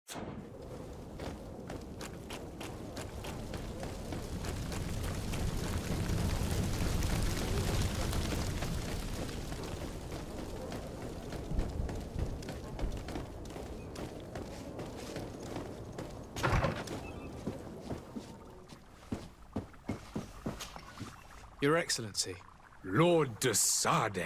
Your Excellency. Lord de Sade,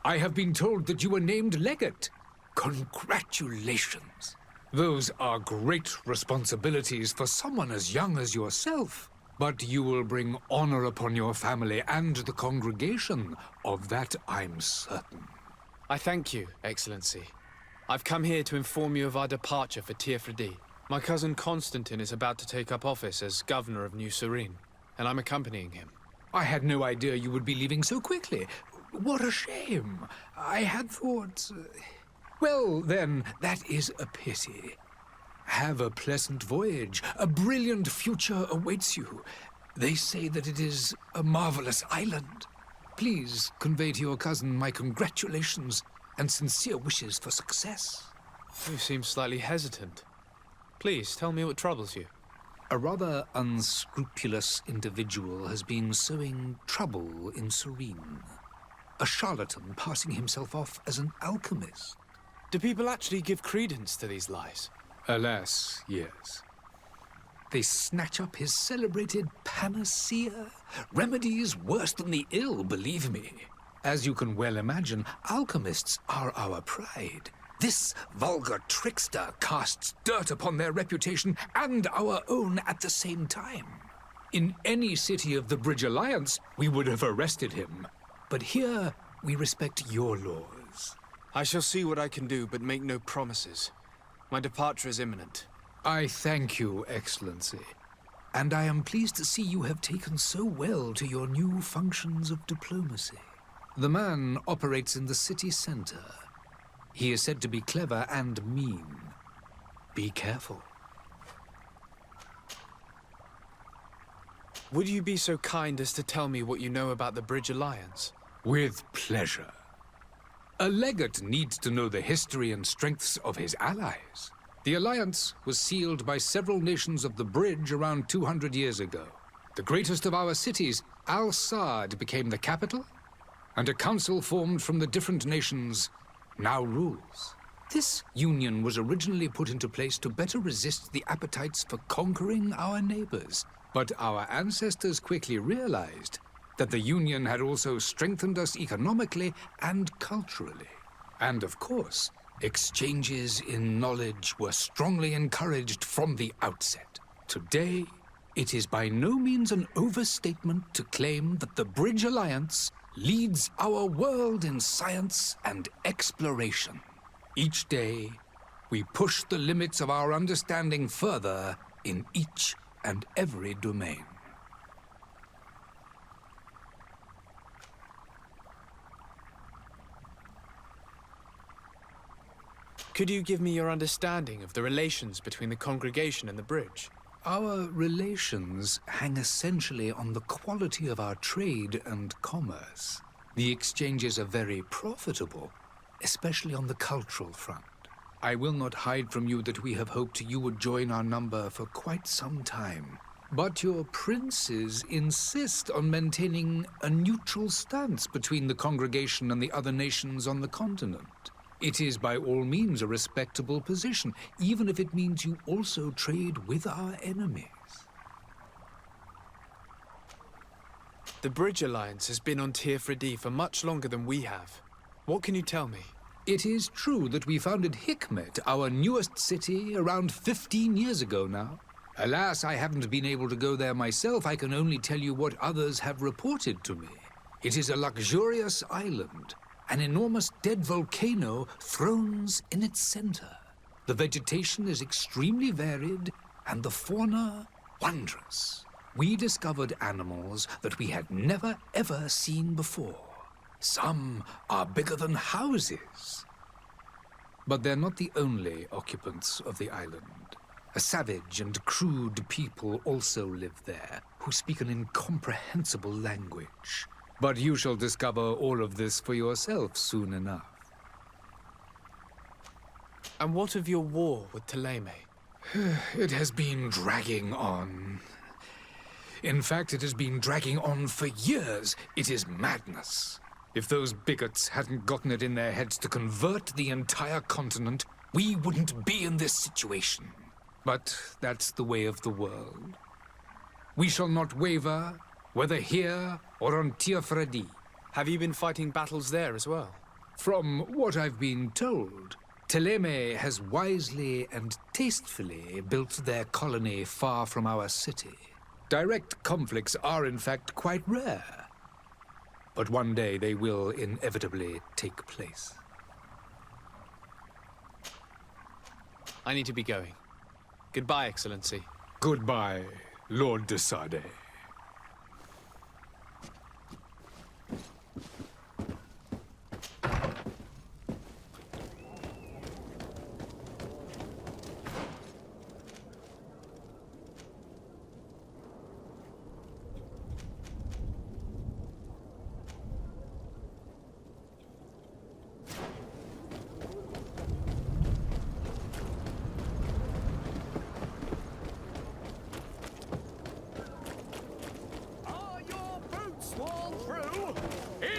I have been told that you were named legate. Congratulations. Those are great responsibilities for someone as young as yourself. But you will bring honor upon your family and the congregation. Of that I'm certain. I thank you, Excellency. I've come here to inform you of our departure for Teer Fradee. My cousin Constantine is about to take up office as governor of New Serene, and I'm accompanying him. I had no idea you would be leaving so quickly. What a shame. I had thought... Well, then, that is a pity. Have a pleasant voyage. A brilliant future awaits you. They say that it is a marvelous island. Please convey to your cousin my congratulations and sincere wishes for success. You seem slightly hesitant. Please, tell me what troubles you. A rather unscrupulous individual has been sowing trouble in Serene. A charlatan passing himself off as an alchemist. Do people actually give credence to these lies? Alas, yes. They snatch up his celebrated panacea. Remedies worse than the ill, believe me. As you can well imagine, alchemists are our pride. This vulgar trickster casts dirt upon their reputation and our own at the same time. In any city of the Bridge Alliance, we would have arrested him. But here, we respect your laws. I shall see what I can do, but make no promises. My departure is imminent. I thank you, Excellency. And I am pleased to see you have taken so well to your new functions of diplomacy. The man operates in the city center. He is said to be clever and mean. Be careful. Would you be so kind as to tell me what you know about the Bridge Alliance? With pleasure. A legate needs to know the history and strengths of his allies. The alliance was sealed by several nations of the Bridge around 200 years ago. The greatest of our cities, Al-Saad, became the capital, and a council formed from the different nations now rules. This union was originally put into place to better resist the appetites for conquering our neighbors. But our ancestors quickly realized that the union had also strengthened us economically and culturally. And of course, exchanges in knowledge were strongly encouraged from the outset. Today, it is by no means an overstatement to claim that the Bridge Alliance leads our world in science and exploration. Each day, we push the limits of our understanding further in each and every domain. Could you give me your understanding of the relations between the congregation and the Bridge? Our relations hang essentially on the quality of our trade and commerce. The exchanges are very profitable, especially on the cultural front. I will not hide from you that we have hoped you would join our number for quite some time. But your princes insist on maintaining a neutral stance between the congregation and the other nations on the continent. It is by all means a respectable position, even if it means you also trade with our enemies. The Bridge Alliance has been on Teer Fradee for much longer than we have. What can you tell me? It is true that we founded Hikmet, our newest city, around 15 years ago now. Alas, I haven't been able to go there myself. I can only tell you what others have reported to me. It is a luxurious island. An enormous dead volcano thrones in its center. The vegetation is extremely varied, and the fauna wondrous. We discovered animals that we had never ever seen before. Some are bigger than houses. But they're not the only occupants of the island. A savage and crude people also live there, who speak an incomprehensible language. But you shall discover all of this for yourself soon enough. And what of your war with Ptolemy? It has been dragging on. In fact, it has been dragging on for years. It is madness. If those bigots hadn't gotten it in their heads to convert the entire continent, we wouldn't be in this situation. But that's the way of the world. We shall not waver, whether here or on Teer Fradee. Have you been fighting battles there as well? From what I've been told, Ptolemy has wisely and tastefully built their colony far from our city. Direct conflicts are, in fact, quite rare. But one day they will inevitably take place. I need to be going. Goodbye, Excellency. Goodbye, Lord de Sade.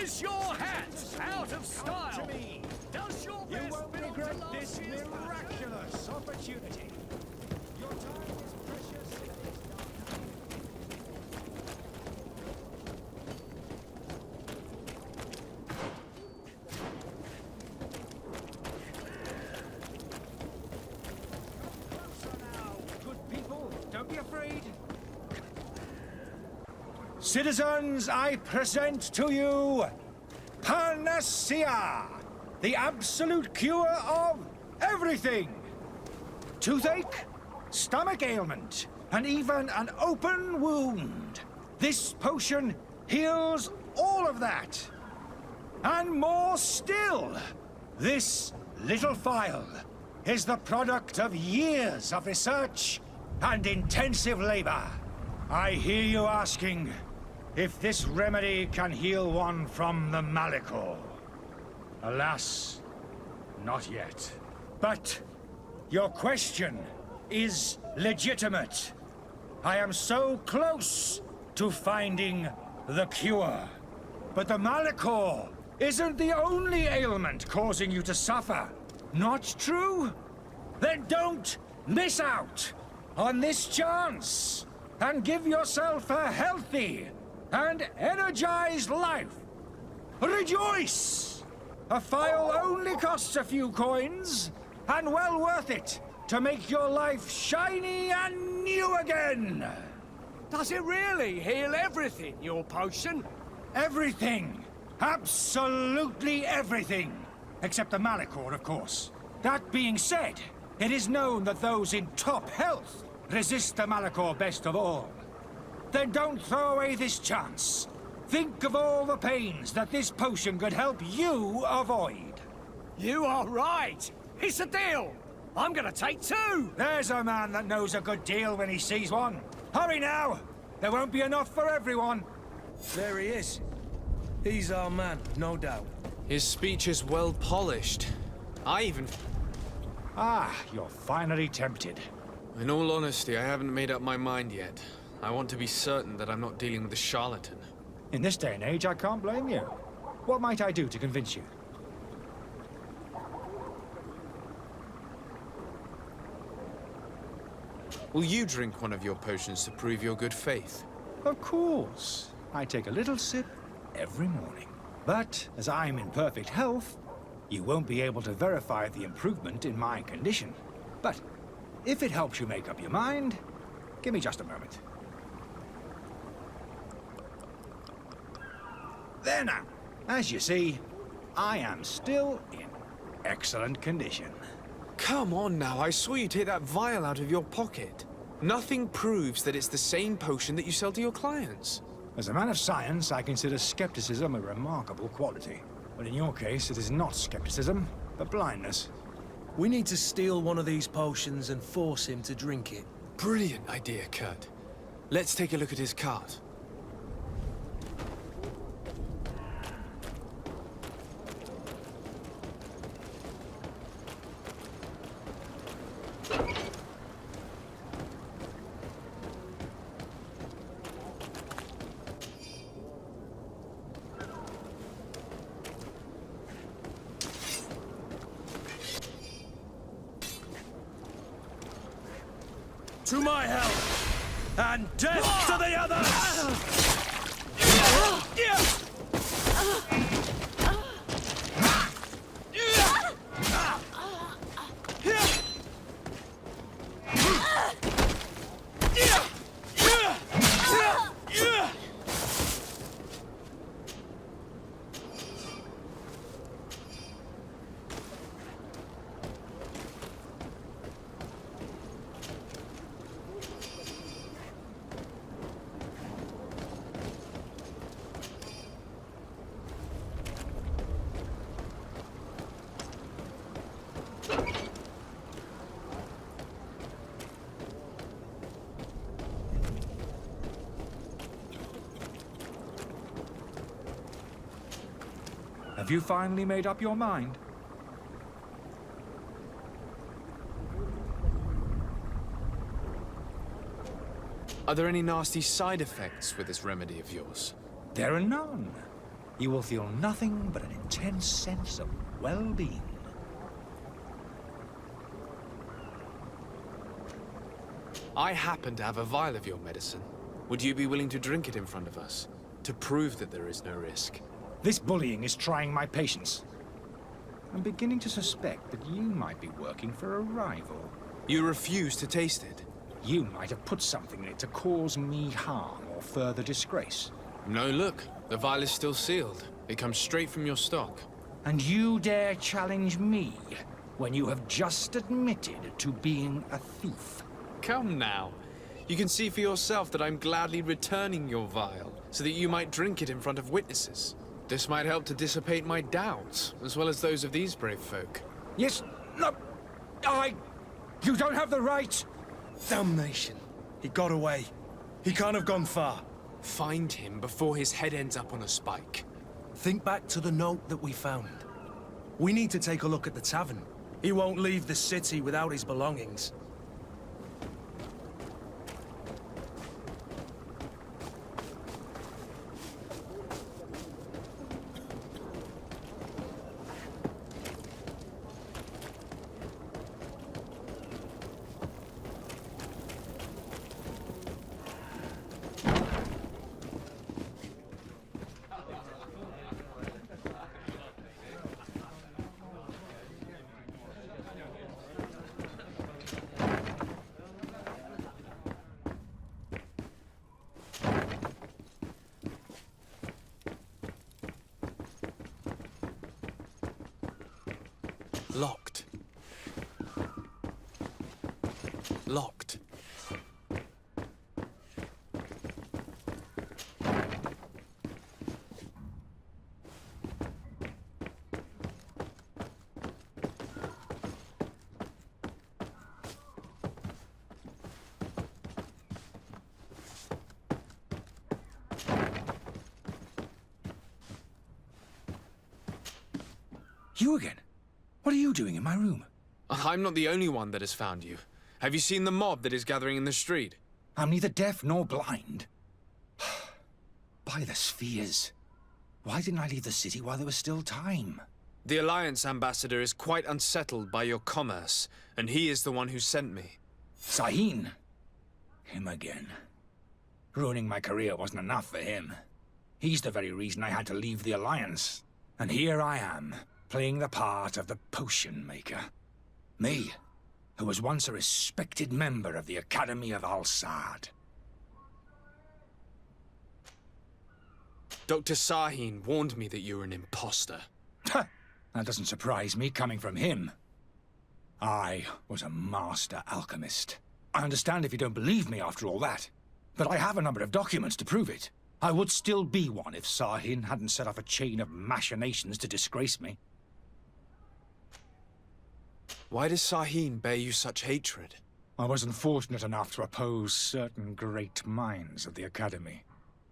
Is your hat out of style? Does your best You won't regret this miraculous opportunity. Your time is precious. Closer now, good people. Don't be afraid. Citizens, I present to you Panacea, the absolute cure of everything. Toothache, stomach ailment, and even an open wound. This potion heals all of that. And more still, this little phial is the product of years of research and intensive labor. I hear you asking if this remedy can heal one from the Malichor. Alas, not yet. But your question is legitimate. I am so close to finding the cure. But the Malichor isn't the only ailment causing you to suffer. Not true? Then don't miss out on this chance and give yourself a healthy and energized life. Rejoice! A phial only costs a few coins, and well worth it to make your life shiny and new again. Does it really heal everything, your potion? Everything. Absolutely everything. Except the Malichor, of course. That being said, it is known that those in top health resist the Malichor best of all. Then don't throw away this chance. Think of all the pains that this potion could help you avoid. You are right. It's a deal. I'm gonna take two. There's a man that knows a good deal when he sees one. Hurry now. There won't be enough for everyone. There he is. He's our man, no doubt. His speech is well polished. I even... Ah, you're finally tempted. In all honesty, I haven't made up my mind yet. I want to be certain that I'm not dealing with a charlatan. In this day and age, I can't blame you. What might I do to convince you? Will you drink one of your potions to prove your good faith? Of course. I take a little sip every morning. But as I'm in perfect health, you won't be able to verify the improvement in my condition. But if it helps you make up your mind, give me just a moment. There now. As you see, I am still in excellent condition. Come on now, I saw you take that vial out of your pocket. Nothing proves that it's the same potion that you sell to your clients. As a man of science, I consider skepticism a remarkable quality. But in your case, it is not skepticism, but blindness. We need to steal one of these potions and force him to drink it. Brilliant idea, Kurt. Let's take a look at his cart. to my help, and death to the others! Have you finally made up your mind? Are there any nasty side effects with this remedy of yours? There are none. You will feel nothing but an intense sense of well-being. I happen to have a vial of your medicine. Would you be willing to drink it in front of us? To prove that there is no risk? This bullying is trying my patience. I'm beginning to suspect that you might be working for a rival. You refuse to taste it? You might have put something in it to cause me harm or further disgrace. No, look. The vial is still sealed. It comes straight from your stock. And you dare challenge me when you have just admitted to being a thief? Come now. You can see for yourself that I'm gladly returning your vial, so that you might drink it in front of witnesses. This might help to dissipate my doubts, as well as those of these brave folk. Yes, no, You don't have the right! Damnation. He got away. He can't have gone far. Find him before his head ends up on a spike. Think back to the note that we found. We need to take a look at the tavern. He won't leave the city without his belongings. Locked. Locked. You again? What are you doing in my room? I'm not the only one that has found you. Have you seen the mob that is gathering in the street? I'm neither deaf nor blind. By the spheres. Why didn't I leave the city while there was still time? The Alliance ambassador is quite unsettled by your commerce, and he is the one who sent me. Sahin. Him again. Ruining my career wasn't enough for him. He's the very reason I had to leave the Alliance. And here I am, playing the part of the potion maker. Me, who was once a respected member of the Academy of Al-Sad. Dr. Sahin warned me that you were an imposter. That doesn't surprise me, coming from him. I was a master alchemist. I understand if you don't believe me after all that, but I have a number of documents to prove it. I would still be one if Sahin hadn't set off a chain of machinations to disgrace me. Why does Sahin bear you such hatred? I wasn't fortunate enough to oppose certain great minds of the Academy.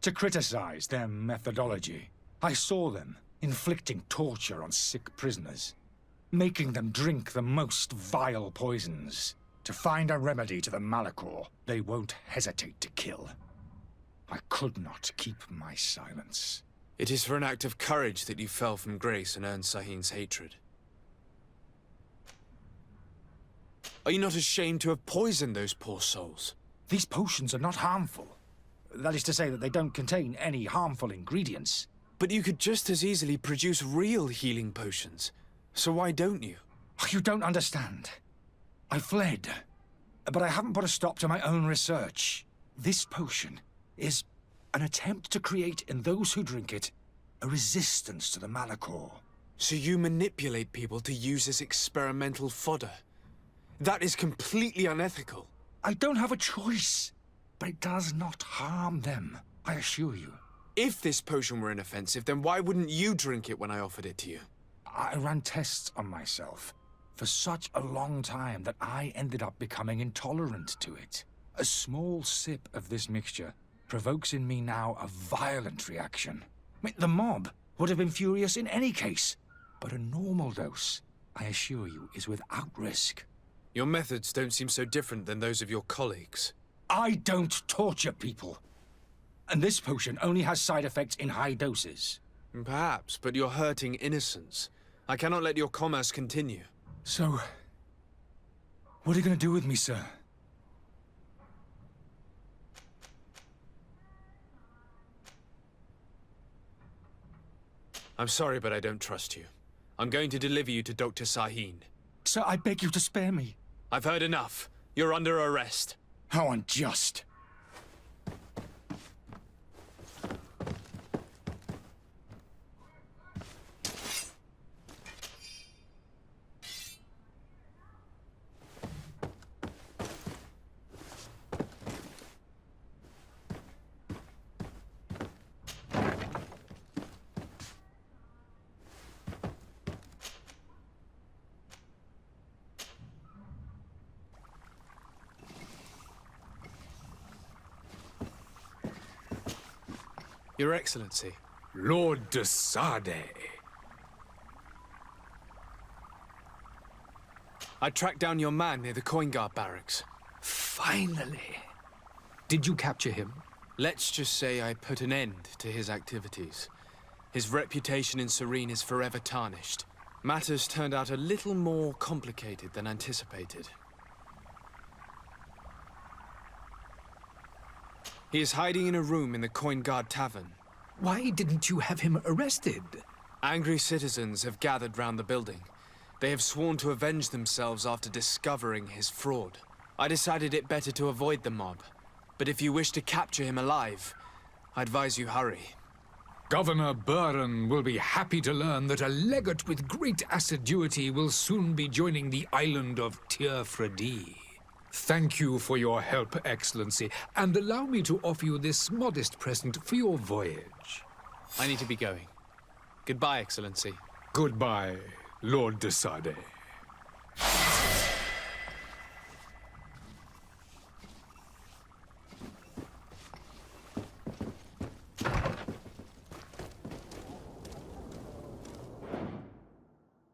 To criticize their methodology. I saw them inflicting torture on sick prisoners. Making them drink the most vile poisons. To find a remedy to the Malichor they won't hesitate to kill. I could not keep my silence. It is for an act of courage that you fell from grace and earned Sahin's hatred. Are you not ashamed to have poisoned those poor souls? These potions are not harmful. That is to say that they don't contain any harmful ingredients. But you could just as easily produce real healing potions. So why don't you? You don't understand. I fled, but I haven't put a stop to my own research. This potion is an attempt to create in those who drink it a resistance to the Malichor. So you manipulate people to use as experimental fodder? That is completely unethical. I don't have a choice, but it does not harm them, I assure you. If this potion were inoffensive, then why wouldn't you drink it when I offered it to you? I ran tests on myself for such a long time that I ended up becoming intolerant to it. A small sip of this mixture provokes in me now a violent reaction. The mob would have been furious in any case, but a normal dose, I assure you, is without risk. Your methods don't seem so different than those of your colleagues. I don't torture people. And this potion only has side effects in high doses. Perhaps, but you're hurting innocents. I cannot let your commerce continue. So, what are you going to do with me, sir? I'm sorry, but I don't trust you. I'm going to deliver you to Dr. Sahin. Sir, I beg you to spare me. I've heard enough. You're under arrest. How unjust. Your Excellency. Lord de Sade. I tracked down your man near the coin guard barracks. Finally. Did you capture him? Let's just say I put an end to his activities. His reputation in Serene is forever tarnished. Matters turned out a little more complicated than anticipated. He is hiding in a room in the Coin Guard Tavern. Why didn't you have him arrested? Angry citizens have gathered round the building. They have sworn to avenge themselves after discovering his fraud. I decided it better to avoid the mob. But if you wish to capture him alive, I advise you hurry. Governor Buren will be happy to learn that a legate with great assiduity will soon be joining the island of Teer Fradee. Thank you for your help, Excellency, and allow me to offer you this modest present for your voyage. I need to be going. Goodbye, Excellency. Goodbye, Lord de Sade.